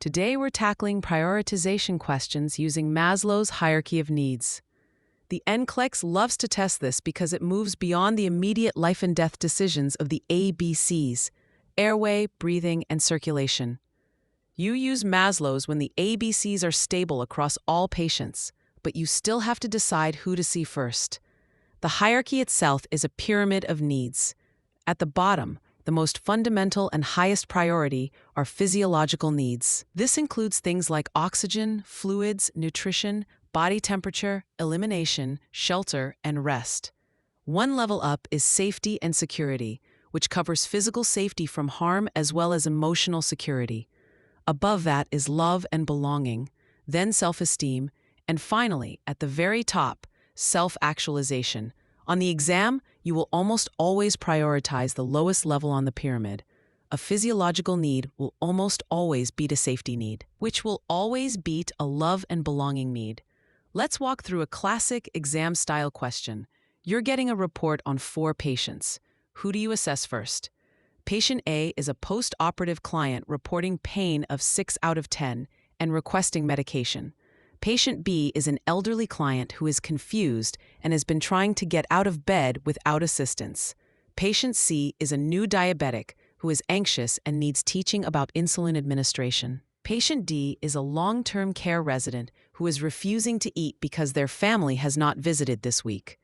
Today we're tackling prioritization questions using Maslow's hierarchy of needs. The NCLEX loves to test this because it moves beyond the immediate life and death decisions of the ABCs: airway, breathing, and circulation. You use Maslow's when the ABCs are stable across all patients, but you still have to decide who to see first. The hierarchy itself is a pyramid of needs. At the bottom, the most fundamental and highest priority are physiological needs. This includes things like oxygen, fluids, nutrition, body temperature, elimination, shelter, and rest. One level up is safety and security, which covers physical safety from harm as well as emotional security. Above that is love and belonging, then self-esteem, and finally, at the very top, self-actualization. On the exam, you will almost always prioritize the lowest level on the pyramid. A physiological need will almost always beat a safety need, which will always beat a love and belonging need. Let's walk through a classic exam-style question. You're getting a report on 4 patients. Who do you assess first? Patient A is a post-operative client reporting pain of 6 out of 10 and requesting medication. Patient B is an elderly client who is confused and has been trying to get out of bed without assistance. Patient C is a new diabetic who is anxious and needs teaching about insulin administration. Patient D is a long-term care resident who is refusing to eat because their family has not visited this week.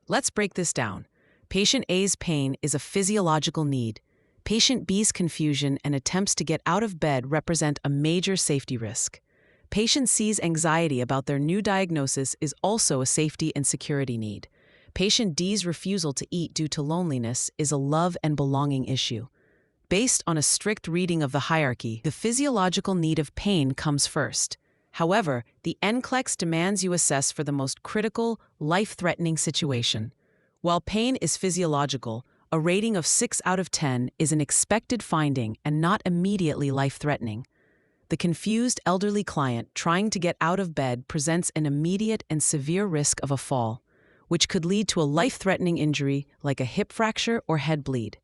Let's break this down. Patient A's pain is a physiological need. Patient B's confusion and attempts to get out of bed represent a major safety risk. Patient C's anxiety about their new diagnosis is also a safety and security need. Patient D's refusal to eat due to loneliness is a love and belonging issue. Based on a strict reading of the hierarchy, the physiological need of pain comes first. However, the NCLEX demands you assess for the most critical, life-threatening situation. While pain is physiological, a rating of 6 out of 10 is an expected finding and not immediately life-threatening. The confused elderly client trying to get out of bed presents an immediate and severe risk of a fall, which could lead to a life-threatening injury like a hip fracture or head bleed.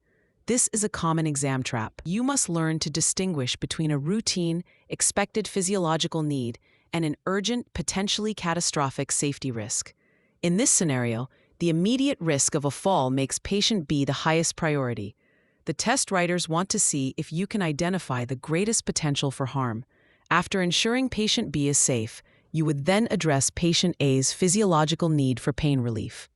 This is a common exam trap. You must learn to distinguish between a routine, expected physiological need and an urgent, potentially catastrophic safety risk. In this scenario, the immediate risk of a fall makes patient B the highest priority. The test writers want to see if you can identify the greatest potential for harm. After ensuring patient B is safe, you would then address patient A's physiological need for pain relief.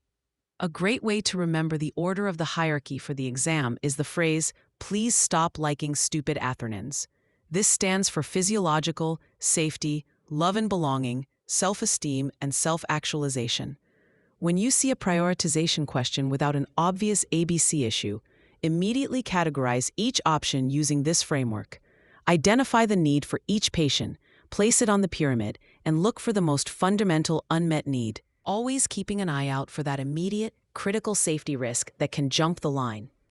A great way to remember the order of the hierarchy for the exam is the phrase, "Please stop liking stupid acronyms." This stands for physiological, safety, love and belonging, self-esteem, and self-actualization. When you see a prioritization question without an obvious ABC issue, immediately categorize each option using this framework. Identify the need for each patient, place it on the pyramid, and look for the most fundamental unmet need, always keeping an eye out for that immediate, critical safety risk that can jump the line.